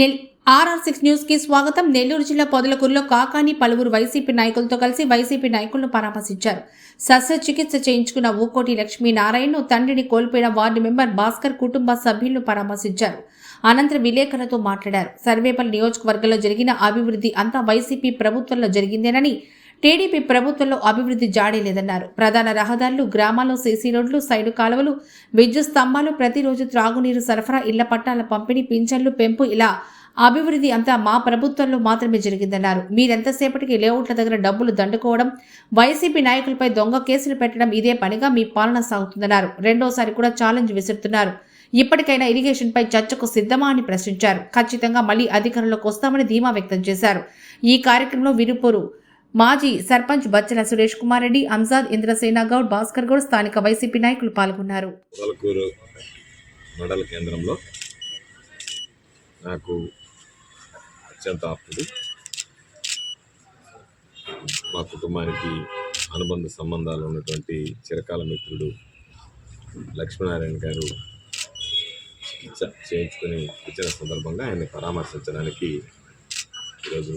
నెల్ RR6 news కి స్వాగతం. నెల్లూరు జిల్లా పొదలకూరులో కాకాని పలువురు వైసీపీ నాయకులతో కలిసి వైసీపీ నాయకులను పరామర్శించారు. శస్త్రచికిత్స చేయించుకున్న ఊకోటి లక్ష్మీనారాయణను తండ్రిని కోల్పోయిన వార్డు మెంబర్ భాస్కర్ కుటుంబ సభ్యులను పరామర్శించారు. అనంతరం విలేకరులతో మాట్లాడారు. సర్వేపల్లి నియోజకవర్గంలో జరిగిన అభివృద్ధి అంతా వైసీపీ ప్రభుత్వంలో జరిగిందేనని, టీడీపీ ప్రభుత్వంలో అభివృద్ధి జాడే లేదన్నారు. ప్రధాన రహదారులు, గ్రామాల్లో సీసీ రోడ్లు, సైడు కాలువలు, విద్యుత్ స్తంభాలు, ప్రతిరోజు త్రాగునీరు సరఫరా, ఇళ్ల పట్టాల పంపిణీ, పింఛన్లు పెంపు ఇలా అభివృద్ధి అంతా మా ప్రభుత్వంలో మాత్రమే జరిగిందన్నారు. మీరెంతసేపటికి లేఅవుట్ల దగ్గర డబ్బులు దండుకోవడం, వైసీపీ నాయకులపై దొంగ కేసులు పెట్టడం ఇదే పనిగా మీ పాలన సాగుతుందన్నారు. రెండోసారి కూడా ఛాలెంజ్ విసురుతున్నారు. ఇప్పటికైనా ఇరిగేషన్పై చర్చకు సిద్ధమా అని ప్రశ్నించారు. ఖచ్చితంగా మళ్లీ అధికారంలోకి వస్తామని ధీమా వ్యక్తం చేశారు. ఈ కార్యక్రమంలో విరుపూరు మాజీ సర్పంచ్ బచ్చల సురేష్ కుమార్ రెడ్డి, అంజాద్, ఇంద్రసేన గౌడ్, భాస్కర్ గౌడ్, స్థానిక వైసీపీ నాయకులు పాల్గొన్నారు. మండల కేంద్రంలో నాకు అత్యంత ఆప్తుడు, మా కుటుంబానికి అనుబంధ సంబంధాలు ఉన్నటువంటి చిరకాల మిత్రుడు లక్ష్మీనారాయణ గారు చికిత్స చేయించుకుని వచ్చిన సందర్భంగా ఆయన్ని పరామర్శించడానికి ఈరోజు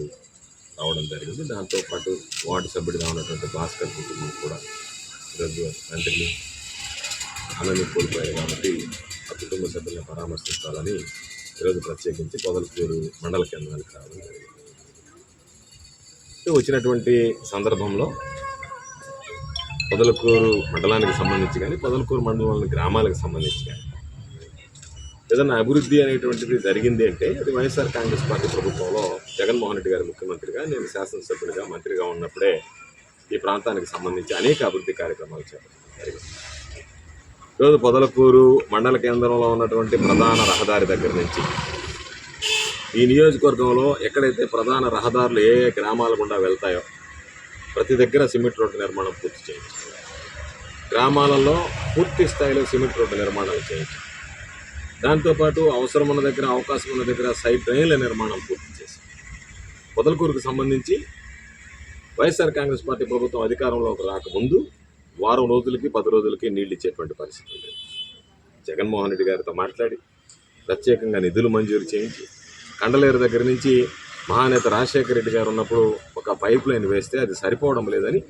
రావడం జరిగింది. దాంతోపాటు వార్డు సభ్యుడిగా ఉన్నటువంటి భాస్కర్ కుటుంబం కూడా ఈరోజు తండ్రిని అన్నని కోల్పోయారు కాబట్టి ఆ కుటుంబ సభ్యులను పరామర్శించాలని ఈరోజు ప్రత్యేకించి పొదలకూరు మండల కేంద్రానికి రావడం జరిగింది. వచ్చినటువంటి సందర్భంలో పొదలకూరు మండలానికి సంబంధించి కానీ, పొదలకూరు మండలంలోని గ్రామాలకు సంబంధించి కానీ ఏదైనా అభివృద్ధి అనేటువంటిది జరిగింది అంటే అది వైఎస్ఆర్ కాంగ్రెస్ పార్టీ ప్రభుత్వంలో జగన్మోహన్ రెడ్డి గారు ముఖ్యమంత్రిగా, నేను శాసనసభ్యుడిగా, మంత్రిగా ఉన్నప్పుడే ఈ ప్రాంతానికి సంబంధించి అనేక అభివృద్ధి కార్యక్రమాలు చేపట్టడం జరిగింది. ఈరోజు పొదలకూరు మండల కేంద్రంలో ఉన్నటువంటి ప్రధాన రహదారి దగ్గర నుంచి ఈ నియోజకవర్గంలో ఎక్కడైతే ప్రధాన రహదారులు ఏ ఏ గ్రామాల గుండా వెళ్తాయో ప్రతి దగ్గర సిమెంట్ రోడ్డు నిర్మాణం పూర్తి చేయించారు. గ్రామాలలో పూర్తి స్థాయిలో సిమెంట్ రోడ్డు నిర్మాణాలు చేయించారు. దాంతోపాటు అవసరం ఉన్న దగ్గర, అవకాశం ఉన్న దగ్గర సైడ్ డ్రైన్ల నిర్మాణం పూర్తి చేశారు. పొదలకూరుకు సంబంధించి వైఎస్ఆర్ కాంగ్రెస్ పార్టీ ప్రభుత్వం అధికారంలోకి రాకముందు వారం రోజులకి 10 రోజులకి నీళ్ళు ఇచ్చేటువంటి పరిస్థితి ఉంది. జగన్మోహన్ రెడ్డి గారితో మాట్లాడి ప్రత్యేకంగా నిధులు మంజూరు చేయించి, కండలేరు దగ్గర నుంచి మహానేత రాజశేఖర రెడ్డి గారు ఉన్నప్పుడు ఒక పైప్ లైన్ వేస్తే అది సరిపోవడం లేదని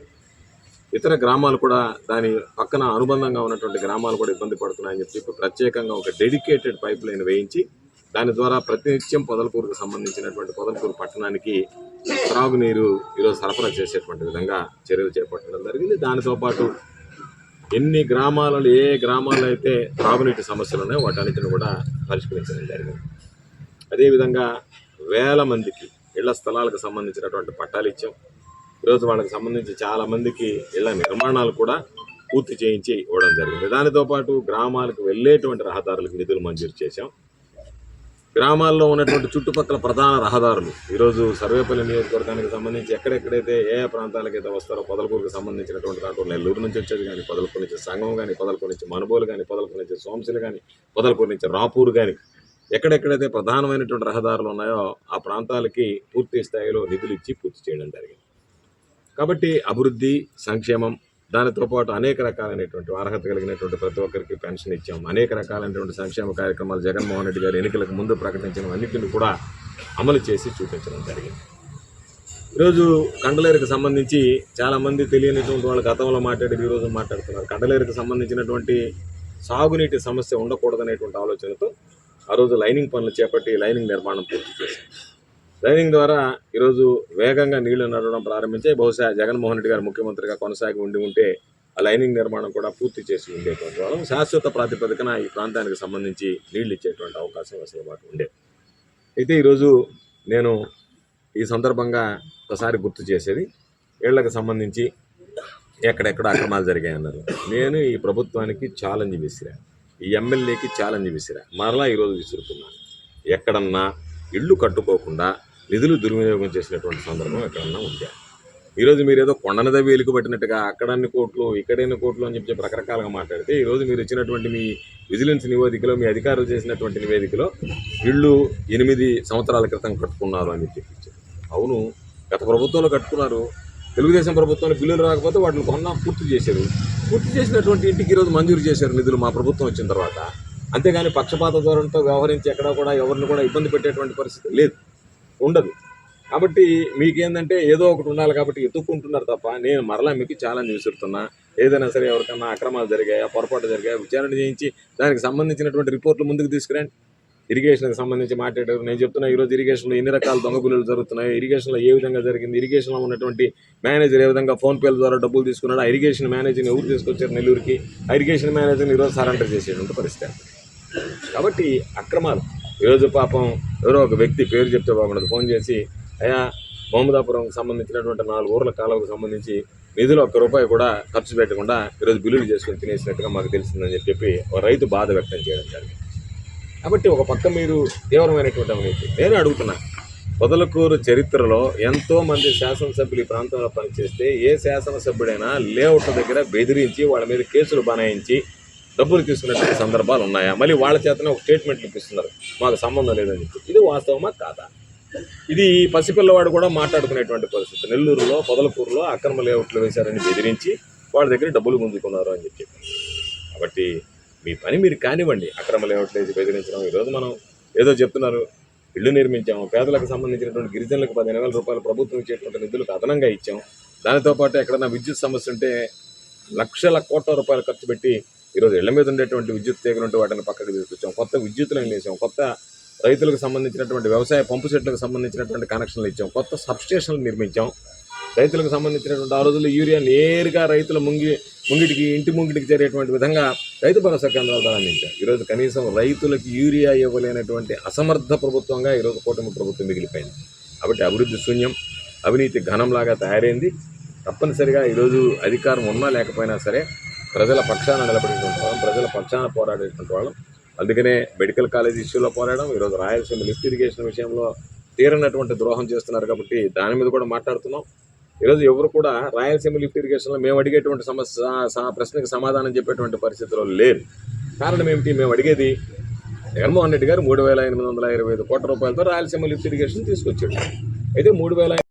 ఇతర గ్రామాలు కూడా, దాని పక్కన అనుబంధంగా ఉన్నటువంటి గ్రామాలు కూడా ఇబ్బంది పడుతున్నాయని చెప్పి ప్రత్యేకంగా ఒక డెడికేటెడ్ పైప్ లైన్ వేయించి దాని ద్వారా ప్రతినిత్యం పొదలకూరుకు సంబంధించినటువంటి పొదలకూరు పట్టణానికి త్రాగునీరు ఈరోజు సరఫరా చేసేటువంటి విధంగా చర్యలు చేపట్టడం జరిగింది. దానితో పాటు ఎన్ని గ్రామాలలో ఏ గ్రామాల్లో అయితే త్రాగునీటి సమస్యలు ఉన్నాయో వాటన్నిటిని కూడా పరిష్కరించడం జరిగింది. అదేవిధంగా వేల మందికి ఇళ్ల స్థలాలకు సంబంధించినటువంటి పట్టాలు ఇచ్చాం. ఈరోజు వాళ్ళకి సంబంధించి చాలామందికి ఇళ్ల నిర్మాణాలు కూడా పూర్తి చేయించి ఇవ్వడం జరిగింది. దానితో పాటు గ్రామాలకు వెళ్ళేటువంటి రహదారులకు నిధులు మంజూరు చేశాం. గ్రామాల్లో ఉన్నటువంటి చుట్టుపక్కల ప్రధాన రహదారులు ఈరోజు సర్వేపల్లి నియోజకవర్గానికి సంబంధించి ఎక్కడెక్కడైతే ఏ ప్రాంతాలకైతే వస్తారో పొదలకూరుకు సంబంధించినటువంటి దాంట్లో నెల్లూరు నుంచి వచ్చేది కానీ, పొదలకూరు నుంచి సంగం కానీ, పొదలకూరు నుంచి మనుబోలు కానీ, పొదలకూరు నుంచి సోమశిల కానీ, పొదలకూరు నుంచి రాపూరు కానీ, ఎక్కడెక్కడైతే ప్రధానమైనటువంటి రహదారులు ఉన్నాయో ఆ ప్రాంతాలకి పూర్తి స్థాయిలో నిధులు ఇచ్చి పూర్తి చేయడం జరిగింది. కాబట్టి అభివృద్ధి, సంక్షేమం, దానితో పాటు అనేక రకాలైనటువంటి అర్హత కలిగినటువంటి ప్రతి ఒక్కరికి పెన్షన్ ఇచ్చాం. అనేక రకాలైనటువంటి సంక్షేమ కార్యక్రమాలు జగన్మోహన్ రెడ్డి గారు ఎన్నికలకు ముందు ప్రకటించిన అన్నింటిని కూడా అమలు చేసి చూపించడం జరిగింది. ఈరోజు కండలేరుకు సంబంధించి చాలామంది తెలియనిటువంటి వాళ్ళు గతంలో మాట్లాడేది ఈరోజు మాట్లాడుతున్నారు. కండలేరుకు సంబంధించినటువంటి సాగునీటి సమస్య ఉండకూడదనేటువంటి ఆలోచనతో ఆ రోజు లైనింగ్ పనులు చేపట్టి లైనింగ్ నిర్మాణం పూర్తి చేశారు. లైనింగ్ ద్వారా ఈరోజు వేగంగా నీళ్లు నడవడం ప్రారంభించాయి. బహుశా జగన్మోహన్ రెడ్డి గారు ముఖ్యమంత్రిగా కొనసాగి ఉంటే ఆ లైనింగ్ నిర్మాణం కూడా పూర్తి చేసి ఉండేటువంటి వాళ్ళం. శాశ్వత ప్రాతిపదికన ఈ ప్రాంతానికి సంబంధించి నీళ్లు ఇచ్చేటువంటి అవకాశం వెసులుబాటు ఉండేది. అయితే ఈరోజు నేను ఈ సందర్భంగా ఒకసారి గుర్తు చేసేది, ఇళ్లకు సంబంధించి ఎక్కడెక్కడ అక్రమాలు జరిగాయన్నారు. నేను ఈ ప్రభుత్వానికి ఛాలెంజ్ విసిరా, ఈ ఎమ్మెల్యేకి ఛాలెంజ్ విసిరా, మరలా ఈరోజు విసురుతున్నాను. ఎక్కడన్నా ఇళ్ళు కట్టుకోకుండా నిధులు దుర్వినియోగం చేసినటువంటి సందర్భం ఎక్కడన్నా ఉందా? ఈరోజు మీరు ఏదో కొండన దవ్వి ఎలుగుబట్టినట్టుగా అక్కడన్ని కోట్లు ఇక్కడన్ని కోట్లు అని చెప్పి రకరకాలుగా మాట్లాడితే, ఈరోజు మీరు ఇచ్చినటువంటి మీ విజిలెన్స్ నివేదికలో, మీ అధికారులు చేసినటువంటి నివేదికలో ఇళ్ళు 8 సంవత్సరాల క్రితం కట్టుకున్నారు అని చెప్పి. అవును, గత ప్రభుత్వంలో కట్టుకున్నారు. తెలుగుదేశం ప్రభుత్వంలో బిల్లులు రాకపోతే వాటిని పూర్తి చేశారు. పూర్తి చేసినటువంటి ఇంటికి ఈరోజు మంజూరు చేశారు నిధులు మా ప్రభుత్వం వచ్చిన తర్వాత. అంతేగాని పక్షపాత ధోరణితో వ్యవహరించి ఎక్కడా కూడా ఎవరిని కూడా ఇబ్బంది పెట్టేటువంటి పరిస్థితి లేదు, ఉండదు. కాబట్టి మీకేందంటే ఏదో ఒకటి ఉండాలి కాబట్టి ఎత్తుక్కుంటున్నారు తప్ప, నేను మరలా మీకు ఛాలెంజ్ విసురుతున్నా. ఏదైనా సరే ఎవరికన్నా అక్రమాలు జరిగాయా, పొరపాటు జరిగాయా, విచారణ చేయించి దానికి సంబంధించినటువంటి రిపోర్ట్లు ముందుకు తీసుకురండి. ఇరిగేషన్కి సంబంధించి మాట్లాడారు. నేను చెప్తున్నా, ఈరోజు ఇరిగేషన్లో ఎన్ని రకాల దొంగ బిల్లులు జరుగుతున్నాయి, ఇరిగేషన్లో ఏ విధంగా జరిగింది, ఇరిగేషన్లో ఉన్నటువంటి మేనేజర్ ఏ విధంగా ఫోన్పేల ద్వారా డబ్బులు తీసుకున్నాడు, ఆ ఇరిగేషన్ మేనేజర్ని ఎవరు తీసుకొచ్చారు నెల్లూరుకి, ఆ ఇరిగేషన్ మేనేజర్ని ఈరోజు సరెండర్ చేసేటువంటి పరిస్థితి. కాబట్టి అక్రమాలు ఈరోజు పాపం ఎవరో ఒక వ్యక్తి పేరు చెప్తే బాగుండదు, ఫోన్ చేసి అయా మహమ్మదాపురంకి సంబంధించినటువంటి 4 ఊర్ల కాలువకు సంబంధించి నిధులు ₹1 కూడా ఖర్చు పెట్టకుండా ఈరోజు బిల్లులు చేసుకుని తినేసినట్టుగా మాకు తెలిసిందని చెప్పి ఒక రైతు బాధ వ్యక్తం చేయడం జరిగింది. కాబట్టి ఒక పక్క మీరు తీవ్రమైనటువంటి అవినీతి. నేను అడుగుతున్నా, పొదలకూరు చరిత్రలో ఎంతోమంది శాసనసభ్యులు ఈ ప్రాంతంలో పనిచేస్తే ఏ శాసనసభ్యుడైనా లేఅవుట్ల దగ్గర బెదిరించి వాళ్ళ మీద కేసులు బనాయించి డబ్బులు తీసుకున్నటువంటి సందర్భాలు ఉన్నాయా? మళ్ళీ వాళ్ళ చేతనే ఒక స్టేట్మెంట్లు ఇప్పిస్తున్నారు, మాకు సంబంధం లేదని చెప్పి. ఇది వాస్తవమా కాదా? ఇది పసిపిల్లవాడు కూడా మాట్లాడుకునేటువంటి పరిస్థితి. నెల్లూరులో పొదలకూరులో అక్రమ లేఅవుట్లు వేశారని బెదిరించి వాళ్ళ దగ్గర డబ్బులు గుంజుకున్నారు అని చెప్పి. కాబట్టి మీ పని మీరు కానివ్వండి. అక్రమ లేఅవుట్లు వేసి బెదిరించడం. ఈరోజు మనం ఏదో చెప్తున్నారు, ఇళ్ళు నిర్మించాము, పేదలకు సంబంధించినటువంటి గిరిజనులకు 15,000 రూపాయలు ప్రభుత్వం ఇచ్చేటువంటి నిధులకు అదనంగా ఇచ్చాం. దానితో పాటు ఎక్కడన్నా విద్యుత్ సమస్య ఉంటే లక్షల కోట్ల రూపాయలు ఖర్చు పెట్టి ఈరోజు ఇళ్ల మీద ఉండేటువంటి విద్యుత్ తీగలు ఉంటే వాటిని పక్కకు తీసుకొచ్చాం, కొత్త విద్యుత్ లైన్లు వేసాం, కొత్త రైతులకు సంబంధించినటువంటి వ్యవసాయ పంపు సెట్లకు సంబంధించినటువంటి కనెక్షన్లు ఇచ్చాం, కొత్త సబ్స్టేషన్లు నిర్మించాం. రైతులకు సంబంధించినటువంటి ఆ రోజుల్లో యూరియా నేరుగా రైతుల ముంగిటికి ఇంటి ముంగిటికి చేరేటువంటి విధంగా రైతు భరోసా కేంద్రాలు ప్రారంభించారు. ఈరోజు కనీసం రైతులకు యూరియా ఇవ్వలేనటువంటి అసమర్థ ప్రభుత్వంగా ఈరోజు కూటమి ప్రభుత్వం మిగిలిపోయింది. కాబట్టి అభివృద్ధి శూన్యం, అవినీతి ఘనంలాగా తయారైంది. తప్పనిసరిగా ఈరోజు అధికారం ఉన్నా లేకపోయినా సరే ప్రజల పక్షాన నిలబడేటువంటి వాళ్ళం, ప్రజల పక్షాన పోరాడేటువంటి వాళ్ళం. అందుకనే మెడికల్ కాలేజ్ ఇష్యూలో పోరాడడం, ఈరోజు రాయలసీమ లిఫ్ట్ ఇరిగేషన్ విషయంలో తీరనటువంటి ద్రోహం చేస్తున్నారు కాబట్టి దాని మీద కూడా మాట్లాడుతున్నాం. ఈరోజు ఎవరు కూడా రాయలసీమ లిఫ్ట్ ఇరిగేషన్లో మేము అడిగేటువంటి ప్రశ్నకు సమాధానం చెప్పేటువంటి పరిస్థితిలో లేరు. కారణం ఏమిటి? మేము అడిగేది జగన్మోహన్ రెడ్డి గారు 3,825 కోట్ల రూపాయలతో రాయలసీమ లిఫ్ట్ ఇరిగేషన్ తీసుకొచ్చాడు. అయితే 3,000